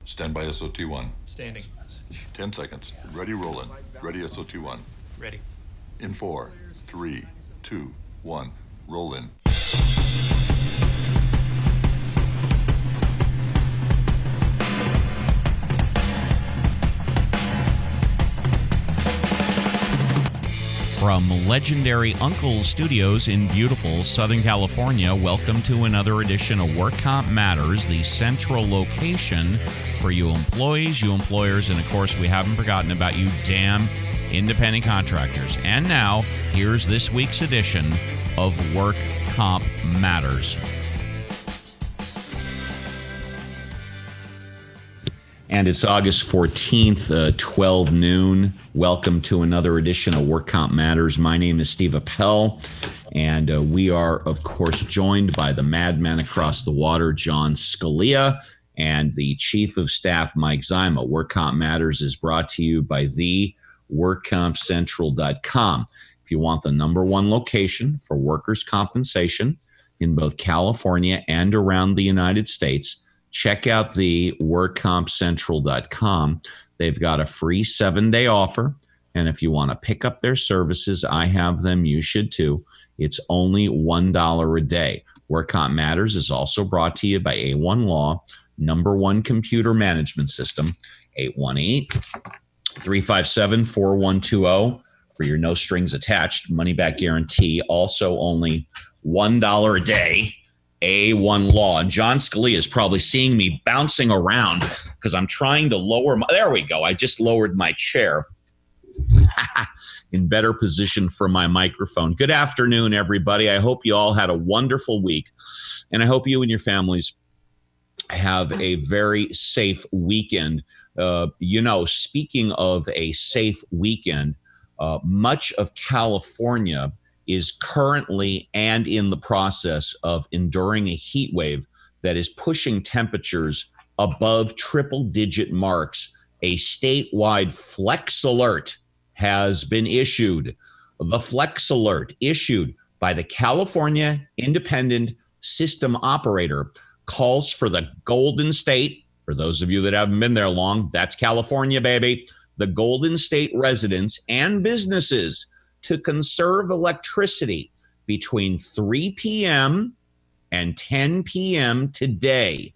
Stand by SOT1. Standing. 10 seconds. Ready, rolling. Ready, SOT1. Ready. In 4, 3, 2, 1. Roll in. From legendary Uncle Studios in beautiful Southern California, welcome to another edition of Work Comp Matters, the central location for you employees, you employers, and of course, we haven't forgotten about you damn independent contractors. And now, here's this week's edition of Work Comp Matters. And it's August 14th, 12 noon. Welcome to another edition of Work Comp Matters. My name is Steve Appell, and we are, of course, joined by the madman across the water, John Scalia, and the Chief of Staff, Mike Zyma. Work Comp Matters is brought to you by the workcompcentral.com. If you want the number one location for workers' compensation in both California and around the United States, check out the workcompcentral.com. They've got a free 7-day offer. And if you want to pick up their services, I have them. You should too. It's only $1 a day. Work Comp Matters is also brought to you by A1 Law, number one computer management system, 818-357-4120 for your no strings attached money back guarantee. Also only $1 a day. A1 Law. And John Scalia is probably seeing me bouncing around because I'm trying to lower my, there we go. I just lowered my chair in better position for my microphone. Good afternoon, everybody. I hope you all had a wonderful week, and I hope you and your families have a very safe weekend. Speaking of a safe weekend, much of California is currently and in the process of enduring a heat wave that is pushing temperatures above triple-digit marks. A statewide flex alert has been issued. The flex alert issued by the California Independent System Operator calls for the Golden State, for those of you that haven't been there long, that's California, baby, the Golden State residents and businesses to conserve electricity between 3 p.m. and 10 p.m. today,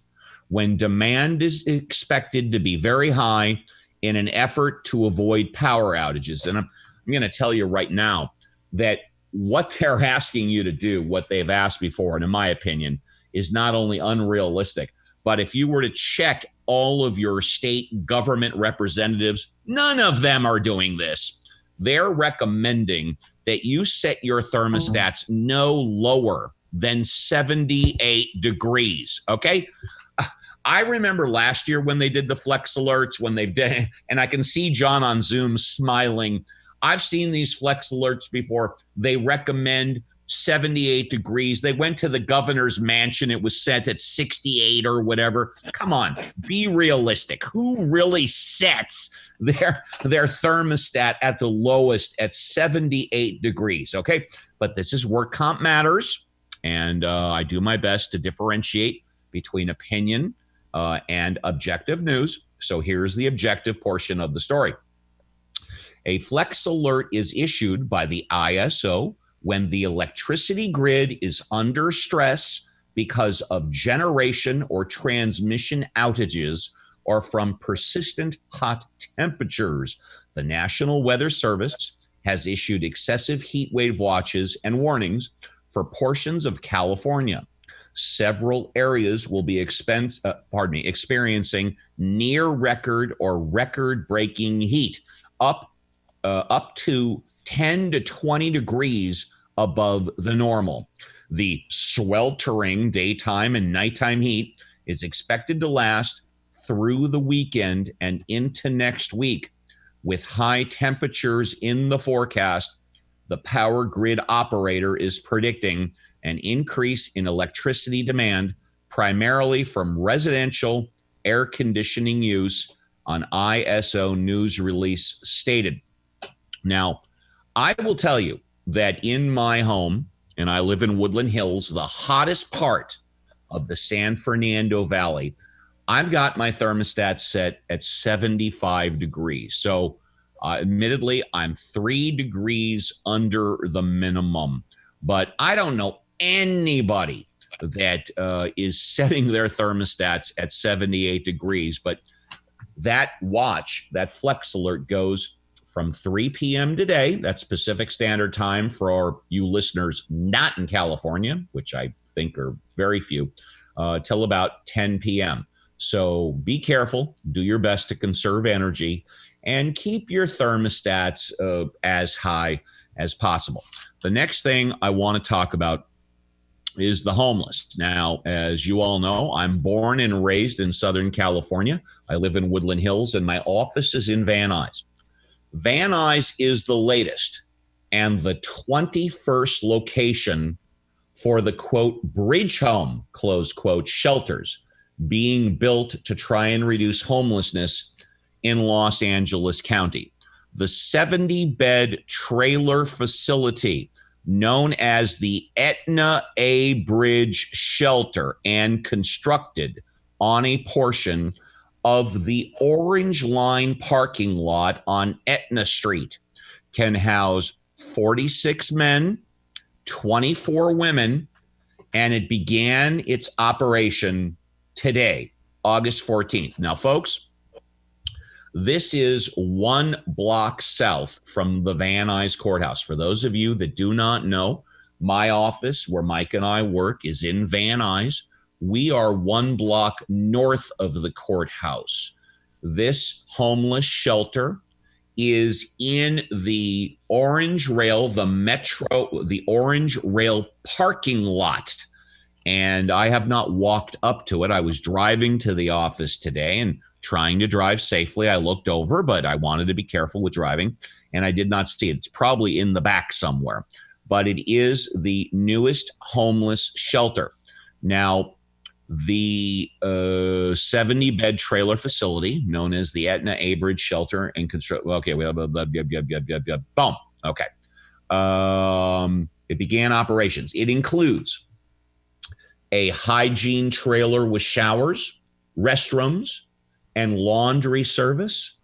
when demand is expected to be very high in an effort to avoid power outages. And I'm going to tell you right now that what they're asking you to do, what they've asked before, and in my opinion, is not only unrealistic, but if you were to check all of your state government representatives, none of them are doing this. They're recommending that you set your thermostats no lower than 78 degrees, okay? I remember last year when they did the flex alerts, when they've done, and I can see John on Zoom smiling. I've seen these flex alerts before. They recommend 78 degrees. They went to the governor's mansion. It was set at 68 or whatever. Come on, be realistic. Who really sets their thermostat at the lowest at 78 degrees? Okay, but this is Work Comp Matters, and I do my best to differentiate between opinion and objective news. So here's the objective portion of the story. A flex alert is issued by the ISO when the electricity grid is under stress because of generation or transmission outages or from persistent hot temperatures. The National Weather Service has issued excessive heat wave watches and warnings for portions of California. Several areas will be experiencing near record or record-breaking heat, up to 10 to 20 degrees above the normal. The sweltering daytime and nighttime heat is expected to last through the weekend and into next week. With high temperatures in the forecast, the power grid operator is predicting an increase in electricity demand, primarily from residential air conditioning use, on ISO news release stated. Now, I will tell you that in my home, and I live in Woodland Hills, the hottest part of the San Fernando Valley, I've got my thermostat set at 75 degrees. So admittedly, I'm 3 degrees under the minimum, but I don't know anybody that is setting their thermostats at 78 degrees. But that watch, that Flex Alert goes from 3 p.m. today, that's Pacific Standard Time for you listeners not in California, which I think are very few, till about 10 p.m. So be careful, do your best to conserve energy, and keep your thermostats as high as possible. The next thing I want to talk about is the homeless. Now, as you all know, I'm born and raised in Southern California. I live in Woodland Hills, and my office is in Van Nuys. Van Nuys is the latest and the 21st location for the, quote, bridge home, close quote, shelters being built to try and reduce homelessness in Los Angeles County. The 70-bed trailer facility known as the Etna A Bridge Shelter and constructed on a portion of the Orange Line parking lot on Etna Street can house 46 men, 24 women, and it began its operation today, August 14th. Now, folks, this is 1 block south from the Van Nuys Courthouse. For those of you that do not know, my office, where Mike and I work, is in Van Nuys. We are 1 block north of the courthouse. This homeless shelter is in the Orange Rail, the Orange Rail parking lot. And I have not walked up to it. I was driving to the office today and trying to drive safely. I looked over, but I wanted to be careful with driving, and I did not see it. It's probably in the back somewhere, but it is the newest homeless shelter. Now, the 70-bed trailer facility known as the Etna A Bridge Shelter and Construct. Okay, boom. Okay. It began operations. It includes a hygiene trailer with showers, restrooms, and laundry service,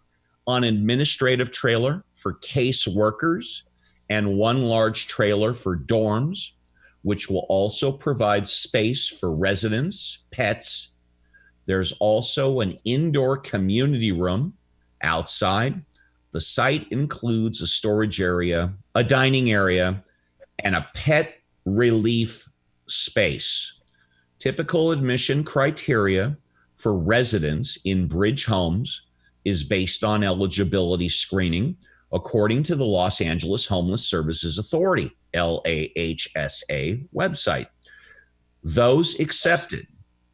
an administrative trailer for case workers, and 1 large trailer for dorms, which will also provide space for residents, pets. There's also an indoor community room outside. The site includes a storage area, a dining area, and a pet relief space. Typical admission criteria for residents in bridge homes is based on eligibility screening, according to the Los Angeles Homeless Services Authority, LAHSA website. Those accepted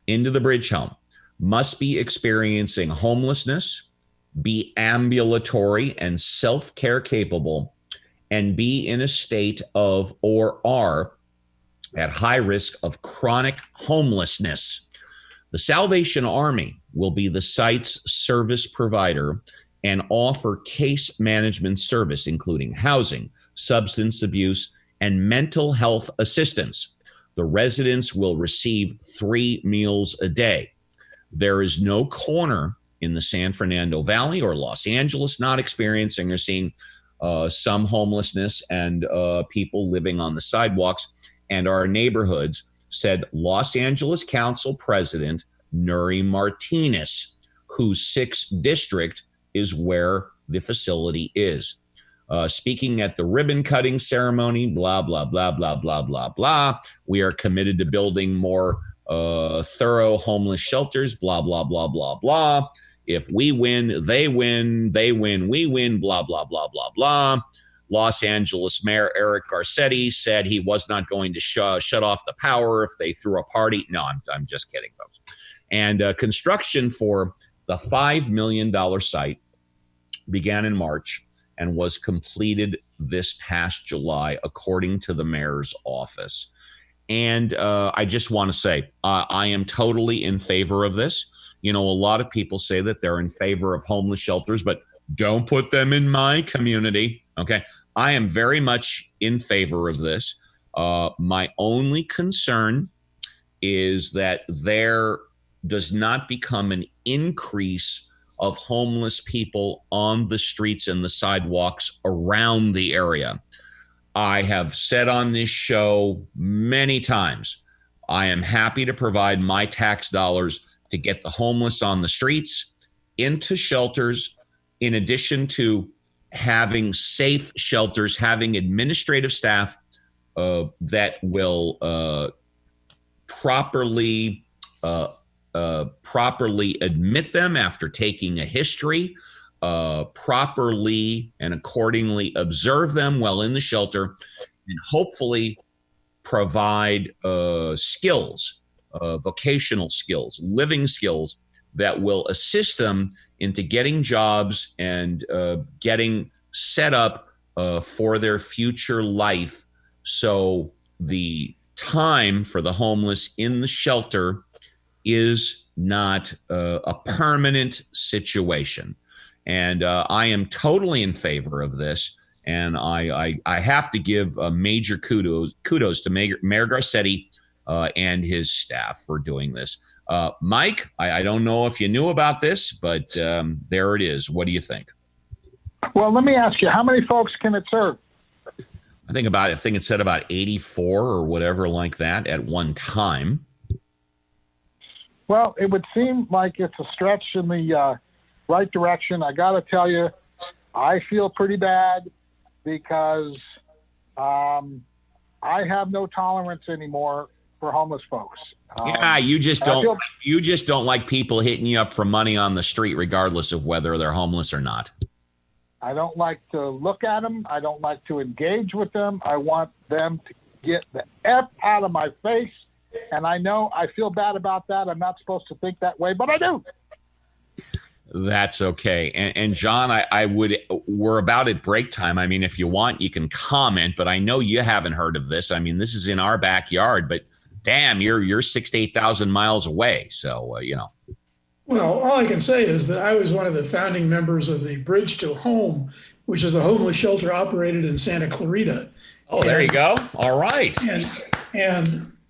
into the bridge home must be experiencing homelessness, be ambulatory and self-care capable, and be in a state of or are at high risk of chronic homelessness. The Salvation Army will be the site's service provider and offer case management service, including housing, substance abuse, and mental health assistance. The residents will receive 3 meals a day. There is no corner in the San Fernando Valley or Los Angeles not experiencing or seeing some homelessness and people living on the sidewalks and our neighborhoods, said Los Angeles Council President Nuri Martinez, whose 6th district is where the facility is. Speaking at the ribbon cutting ceremony, blah, blah, blah, blah, blah, blah, blah. We are committed to building more thorough homeless shelters, blah, blah, blah, blah, blah. If we win, they win, we win, blah, blah, blah, blah, blah. Los Angeles Mayor Eric Garcetti said he was not going to shut off the power if they threw a party. No, I'm just kidding, folks. And construction for the $5 million site began in March and was completed this past July, according to the mayor's office. And I just want to say, I am totally in favor of this. You know, a lot of people say that they're in favor of homeless shelters, but don't put them in my community. Okay. I am very much in favor of this. My only concern is that their does not become an increase of homeless people on the streets and the sidewalks around the area. I have said on this show many times, I am happy to provide my tax dollars to get the homeless on the streets into shelters, in addition to having safe shelters, having administrative staff that will properly admit them after taking a history, properly and accordingly observe them while in the shelter, and hopefully provide skills, vocational skills, living skills that will assist them into getting jobs and getting set up for their future life. So the time for the homeless in the shelter is not a permanent situation. And I am totally in favor of this. And I have to give a major kudos to Mayor Garcetti and his staff for doing this. Mike, I don't know if you knew about this, but there it is. What do you think? Well, let me ask you, how many folks can it serve? I think it said about 84 or whatever like that at one time. Well, it would seem like it's a stretch in the right direction. I got to tell you, I feel pretty bad because I have no tolerance anymore for homeless folks. Yeah, you just don't like people hitting you up for money on the street, regardless of whether they're homeless or not. I don't like to look at them. I don't like to engage with them. I want them to get the F out of my face. And I know I feel bad about that. I'm not supposed to think that way, but I do. That's okay. And John, we're about at break time. I mean, if you want, you can comment, but I know you haven't heard of this. I mean, this is in our backyard, but damn, you're 6,000 to 8,000 miles away. So, Well, all I can say is that I was one of the founding members of the Bridge to Home, which is a homeless shelter operated in Santa Clarita. Oh, there you go. All right. And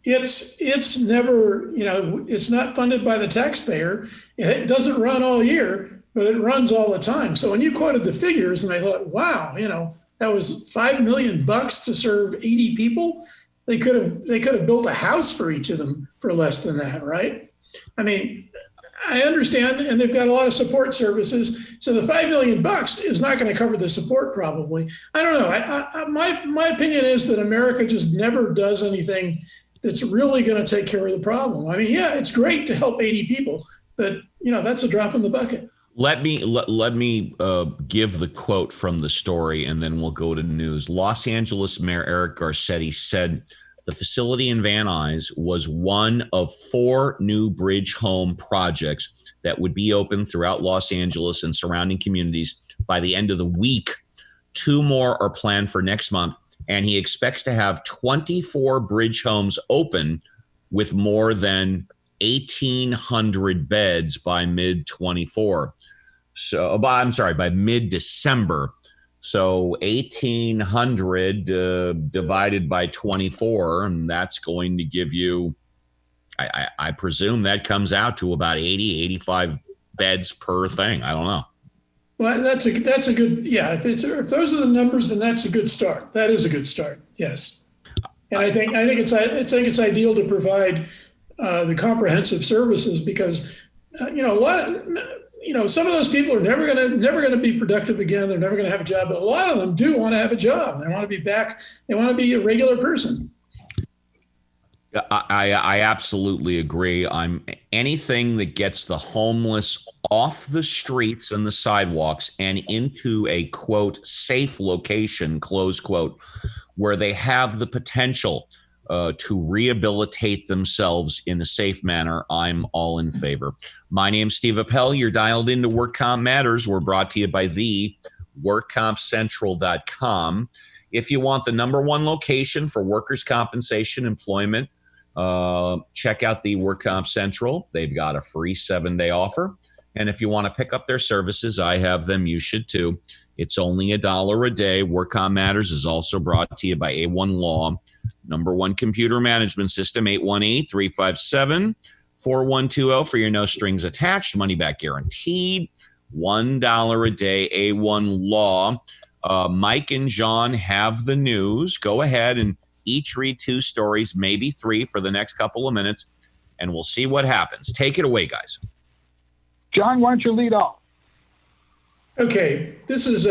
it's never, it's not funded by the taxpayer. It doesn't run all year, but it runs all the time. So when you quoted the figures, and I thought, wow, that was $5 million to serve 80 people. They could have built a house for each of them for less than that, right? I mean, I understand, and they've got a lot of support services. So the $5 million is not going to cover the support, probably. I don't know. My opinion is that America just never does anything that's really going to take care of the problem. I mean, yeah, it's great to help 80 people, but that's a drop in the bucket. Let me give the quote from the story, and then we'll go to news. Los Angeles Mayor Eric Garcetti said the facility in Van Nuys was one of 4 new bridge home projects that would be open throughout Los Angeles and surrounding communities by the end of the week. 2 more are planned for next month, and he expects to have 24 bridge homes open with more than 1,800 beds by mid-24. So, by mid-December. So 1,800 divided by 24, and that's going to give you, I presume that comes out to about 80, 85 beds per thing. I don't know. Well, that's a good, yeah. If those are the numbers, then that's a good start. That is a good start. Yes, and I think it's ideal to provide the comprehensive services because some of those people are never gonna be productive again. They're never gonna have a job, but a lot of them do want to have a job. They want to be back. They want to be a regular person. I absolutely agree. Anything that gets the homeless off the streets and the sidewalks and into a quote safe location, close quote, where they have the potential to rehabilitate themselves in a safe manner, I'm all in favor. My name's Steve Appell. You're dialed into Work Comp Matters. We're brought to you by the workcompcentral.com. If you want the number one location for workers' compensation employment, check out the Work Comp Central. They've got a free 7-day offer. And if you want to pick up their services, I have them. You should too. It's only $1 a day. Work Comp Matters is also brought to you by A1 Law, number one computer management system, 818-357-4900. 4120 for your no strings attached, money back guaranteed. $1 a day, A1 Law. Mike and John have the news. Go ahead and each read 2 stories, maybe 3 for the next couple of minutes, and we'll see what happens. Take it away, guys. John, why don't you lead off? Okay, this is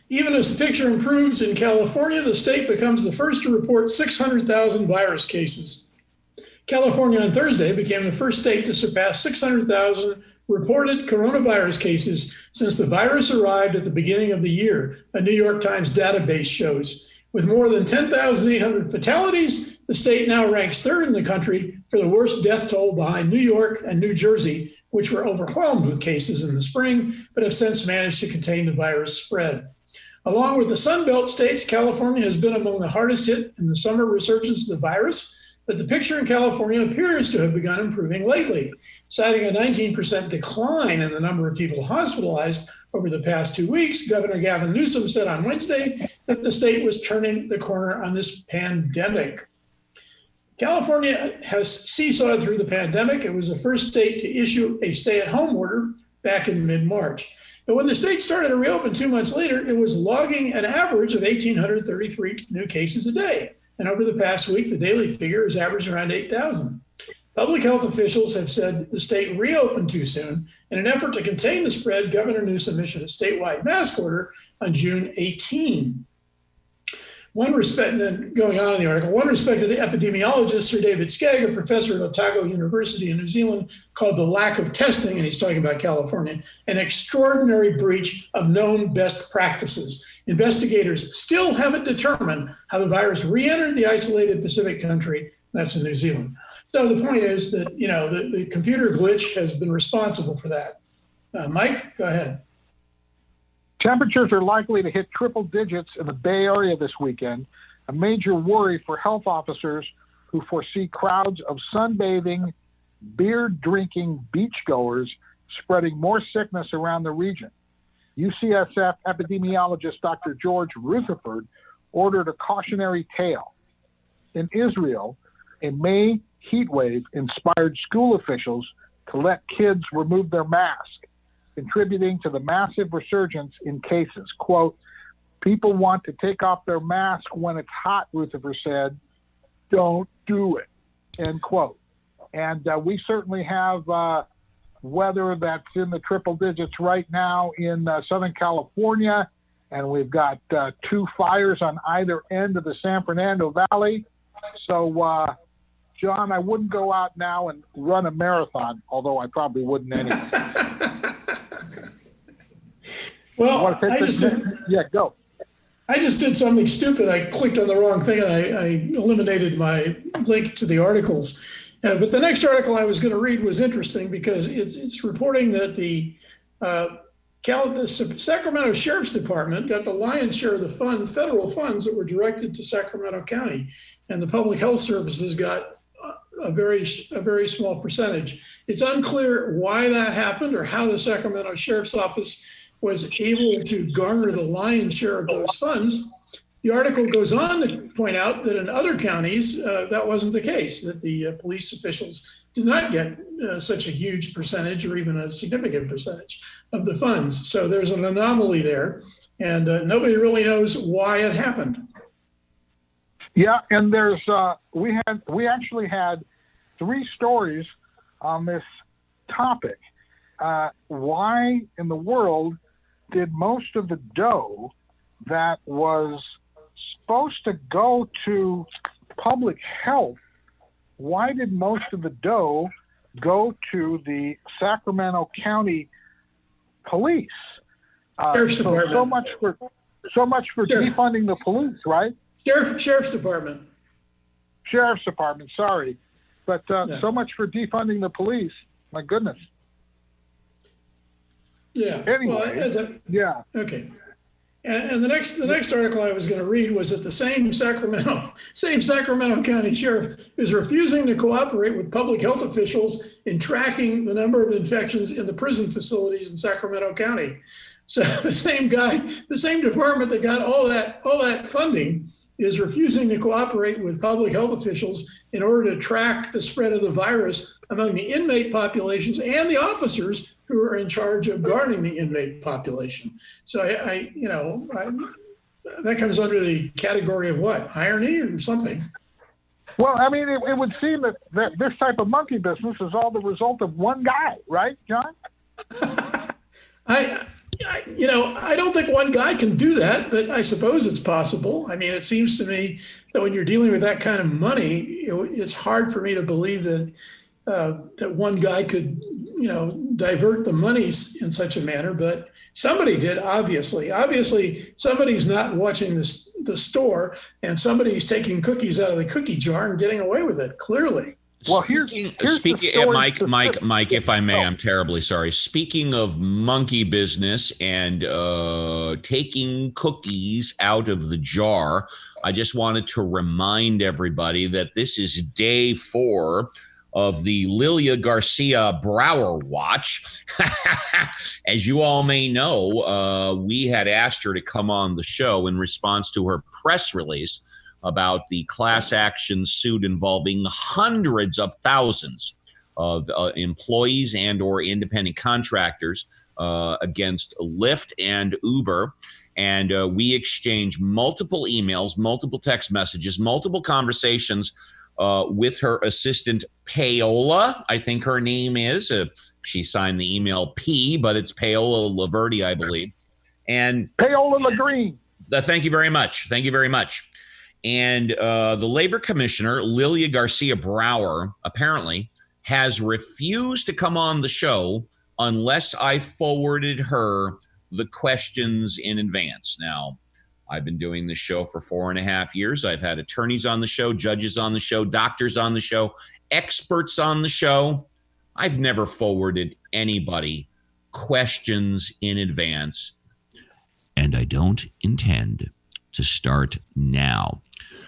even as the picture improves in California, the state becomes the first to report 600,000 virus cases. California on Thursday became the first state to surpass 600,000 reported coronavirus cases since the virus arrived at the beginning of the year, a New York Times database shows. With more than 10,800 fatalities, the state now ranks 3rd in the country for the worst death toll behind New York and New Jersey, which were overwhelmed with cases in the spring, but have since managed to contain the virus spread. Along with the Sun Belt states, California has been among the hardest hit in the summer resurgence of the virus, but the picture in California appears to have begun improving lately, citing a 19% decline in the number of people hospitalized over the past 2 weeks. Governor Gavin Newsom said on Wednesday that the state was turning the corner on this pandemic. California has seesawed through the pandemic. It was the first state to issue a stay-at-home order back in mid-March. But when the state started to reopen 2 months later, it was logging an average of 1,833 new cases a day. And over the past week, the daily figure has averaged around 8,000. Public health officials have said the state reopened too soon. In an effort to contain the spread, Governor Newsom issued a statewide mask order on June 18. One respected epidemiologist, Sir David Skegg, a professor at Otago University in New Zealand, called the lack of testing, and he's talking about California, an extraordinary breach of known best practices. Investigators still haven't determined how the virus re-entered the isolated Pacific country, that's in New Zealand. So the point is that, the computer glitch has been responsible for that. Mike, go ahead. Temperatures are likely to hit triple digits in the Bay Area this weekend, a major worry for health officers who foresee crowds of sunbathing, beer-drinking beachgoers spreading more sickness around the region. UCSF epidemiologist Dr. George Rutherford ordered a cautionary tale. In Israel, a May heat wave inspired school officials to let kids remove their masks, contributing to the massive resurgence in cases. Quote, people want to take off their mask when it's hot, Rutherford said. Don't do it, end quote. And we certainly have weather that's in the triple digits right now in Southern California, and we've got 2 fires on either end of the San Fernando Valley. So, John, I wouldn't go out now and run a marathon, although I probably wouldn't anyway. Well, go. I just did something stupid. I clicked on the wrong thing and I eliminated my link to the articles. But the next article I was going to read was interesting because it's reporting that the Sacramento Sheriff's Department got the lion's share of the funds, federal funds that were directed to Sacramento County, and the Public Health Services got a very small percentage. It's unclear why that happened or how the Sacramento Sheriff's Office was able to garner the lion's share of those funds. The article goes on to point out that in other counties, that wasn't the case, that the police officials did not get such a huge percentage or even a significant percentage of the funds. So there's an anomaly there, and nobody really knows why it happened. Yeah, and there's we actually had 3 stories on this topic. Why in the world did most of the dough that was supposed to go to public health, why did most of the dough go to the Sacramento County Police? Sheriff's Department. So much for defunding the police, right? Sheriff's Department. Sheriff's Department, sorry. But so much for defunding the police. My goodness. Yeah. Anyway, well, okay. And the next article I was going to read was that the same Sacramento County Sheriff is refusing to cooperate with public health officials in tracking the number of infections in the prison facilities in Sacramento County. So the same guy, the same department that got all that funding is refusing to cooperate with public health officials in order to track the spread of the virus among the inmate populations and the officers who are in charge of guarding the inmate population. So that comes under the category of what? Irony or something? Well, I mean, it would seem that this type of monkey business is all the result of one guy, right, John? I don't think one guy can do that, but I suppose it's possible. I mean, it seems to me that when you're dealing with that kind of money, it's hard for me to believe that that one guy could, divert the monies in such a manner. But somebody did, obviously. Obviously, somebody's not watching the store, and somebody's taking cookies out of the cookie jar and getting away with it. Clearly. Well, speaking, Mike, if I may, I'm terribly sorry. Speaking of monkey business and taking cookies out of the jar, I just wanted to remind everybody that this is day 4 of the Lilia Garcia Brower Watch. As you all may know, we had asked her to come on the show in response to her press release about the class action suit involving hundreds of thousands of employees and or independent contractors against Lyft and Uber. And we exchanged multiple emails, multiple text messages, multiple conversations with her assistant, Payola, I think her name is. She signed the email P, but it's Payola Laverty, I believe. And Payola Lagreen. Thank you very much. Thank you very much. And the labor commissioner, Lilia Garcia Brower, apparently has refused to come on the show unless I forwarded her the questions in advance. Now, I've been doing this show for 4.5 years. I've had attorneys on the show, judges on the show, doctors on the show, experts on the show. I've never forwarded anybody questions in advance, and I don't intend to start now.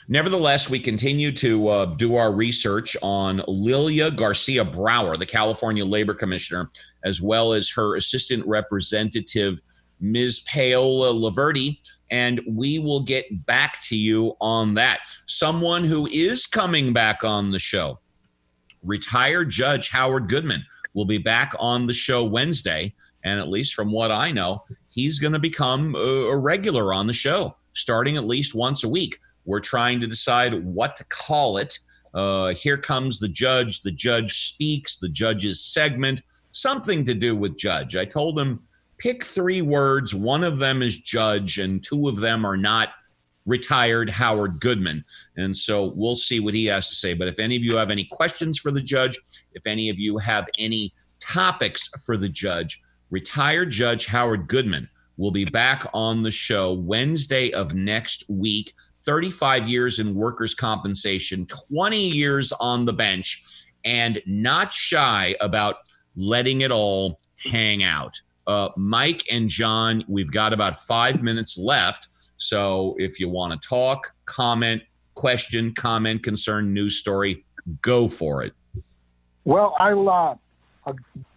Nevertheless, we continue to do our research on Lilia Garcia Brower, the California Labor Commissioner, as well as her assistant representative, Ms. Payola Laverty, and we will get back to you on that. Someone who is coming back on the show, retired Judge Howard Goodman, will be back on the show Wednesday, and at least from what I know, he's going to become a regular on the show, starting at least once a week. We're trying to decide what to call it. Here comes the judge speaks, the judge's segment, something to do with judge. I told him, pick 3 words. One of them is judge, and 2 of them are not retired Howard Goodman. And so we'll see what he has to say. But if any of you have any questions for the judge, if any of you have any topics for the judge, retired Judge Howard Goodman will be back on the show Wednesday of next week. 35 years in workers' compensation, 20 years on the bench, and not shy about letting it all hang out. Mike and John, we've got about 5 minutes left. So if you want to talk, comment, question, comment, concern, news story, go for it. Well, I'll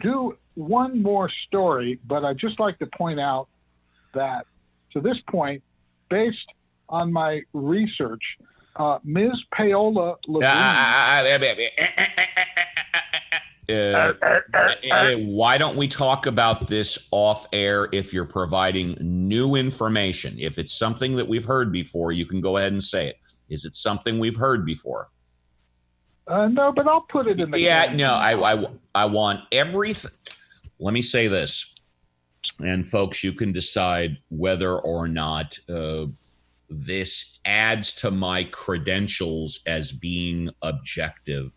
do one more story, but I'd just like to point out that to this point, based on my research, Ms. Payola why don't we talk about this off air if you're providing new information? If it's something that we've heard before, you can go ahead and say it. Is it something we've heard before? No, but I'll put it in the game. No, I want everything. Let me say this, and folks, you can decide whether or not this adds to my credentials as being objective.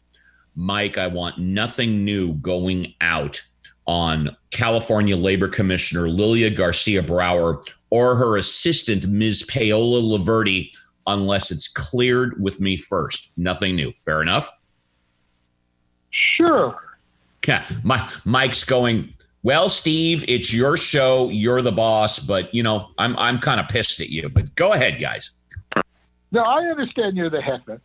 Mike, I want nothing new going out on California Labor Commissioner Lilia Garcia Brower or her assistant, Ms. Payola Laverty, unless it's cleared with me first. Nothing new. Fair enough? Sure. Yeah. Mike's going, well, Steve, it's your show. You're the boss, but, I'm kind of pissed at you. But go ahead, guys. No, I understand you're the heckler.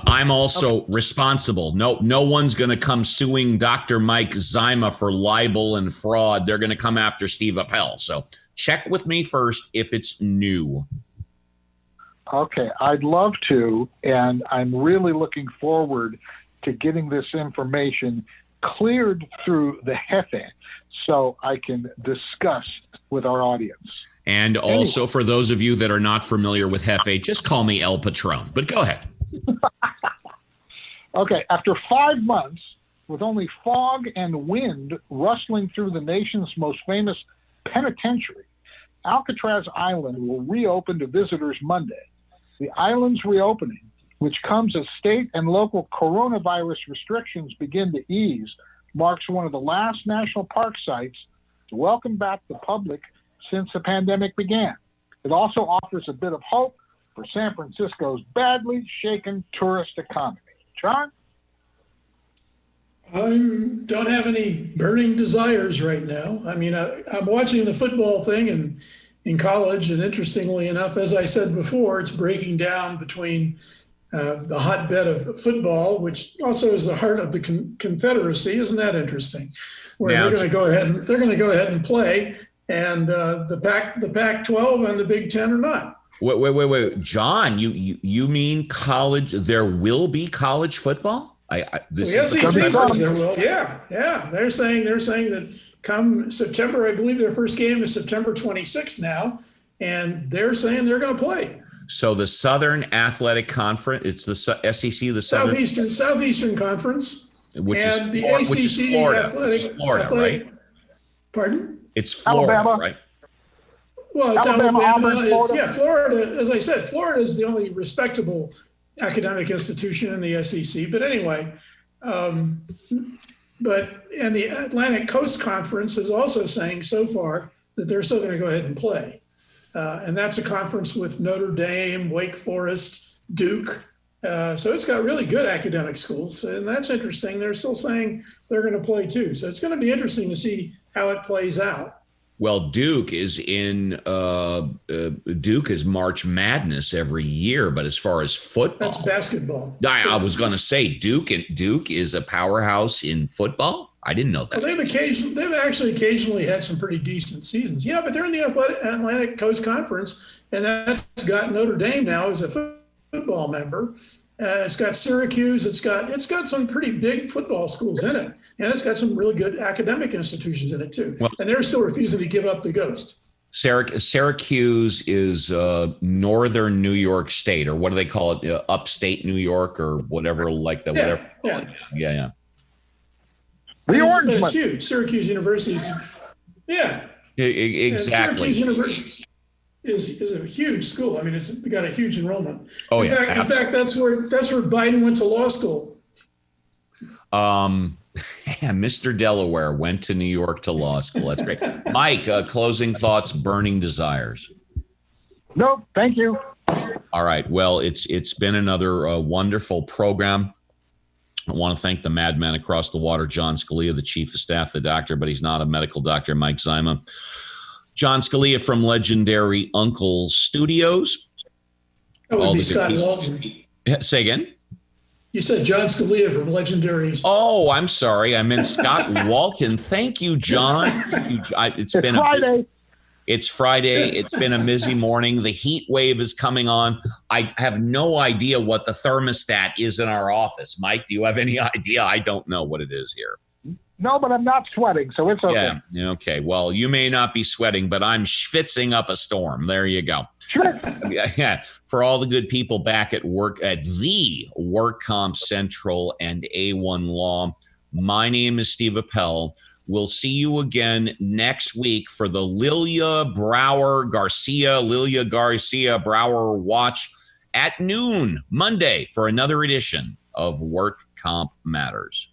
I'm also responsible. No one's going to come suing Dr. Mike Zyma for libel and fraud. They're going to come after Steve Appell. So check with me first if it's new. Okay, I'd love to, and I'm really looking forward to getting this information cleared through the Jefe so I can discuss with our audience. And also, for those of you that are not familiar with Jefe, just call me El Patron. But go ahead. Okay, after 5 months, with only fog and wind rustling through the nation's most famous penitentiary, Alcatraz Island will reopen to visitors Monday. The island's reopening, which comes as state and local coronavirus restrictions begin to ease, marks one of the last national park sites to welcome back the public since the pandemic began. It also offers a bit of hope for San Francisco's badly shaken tourist economy. John? I don't have any burning desires right now. I mean, I'm watching the football thing in college, and interestingly enough, as I said before, it's breaking down between the hotbed of football, which also is the heart of the Confederacy. Isn't that interesting? Where they're going to go ahead and play, and the Pac-12 and the Big Ten are not. Wait, John, you mean college? There will be college football? The SEC says there will. Yeah. They're saying that come September, I believe their first game is September 26th now, and they're saying they're going to play. So the Southern Athletic Conference, it's the SEC, the Southeastern Conference, which and is the ACC, which is Florida, Athletic, right? Pardon? It's Florida, Alabama. right? Well, it's Alabama. Auburn, Florida. Florida. As I said, Florida is the only respectable academic institution in the SEC. But anyway, and the Atlantic Coast Conference is also saying so far that they're still going to go ahead and play. And that's a conference with Notre Dame, Wake Forest, Duke. So it's got really good academic schools. And that's interesting. They're still saying they're going to play too. So it's going to be interesting to see how it plays out. Well, Duke is March Madness every year, but as far as football, that's basketball. I was going to say Duke is a powerhouse in football. I didn't know that. Well, they've actually occasionally had some pretty decent seasons. Yeah, but they're in the Atlantic Coast Conference, and that's got Notre Dame now as a football member. It's got Syracuse. It's got some pretty big football schools in it, and it's got some really good academic institutions in it too. Well, and they're still refusing to give up the ghost. Syracuse is northern New York State, or what do they call it? Upstate New York, or whatever, like that. Yeah. The Orange. It's huge. Syracuse University. Yeah. Exactly. Syracuse University is a huge school. I mean, it's got a huge enrollment. Oh, in fact, that's where Biden went to law school. Mr. Delaware went to New York to law school. That's great. Mike, closing thoughts, burning desires. Nope, thank you. All right. Well, it's been another wonderful program. I want to thank the madman across the water, John Scalia, the chief of staff, the doctor, but he's not a medical doctor, Mike Zyma. John Scalia from legendary Uncle Studios. That would be Scott Walton. Say again? You said John Scalia from legendary. Oh, I'm sorry. I meant Scott Walton. Thank you, John. It's been Friday. It's Friday. It's been a busy morning. The heat wave is coming on. I have no idea what the thermostat is in our office. Mike, do you have any idea? I don't know what it is here. No, but I'm not sweating, so it's okay. Yeah. Okay. Well, you may not be sweating, but I'm schwitzing up a storm. There you go. Sure. Yeah. For all the good people back at work at the WorkCompCentral and A1 Law, my name is Steve Appell. We'll see you again next week for the Lilia Garcia Brower Watch at noon Monday for another edition of Work Comp Matters.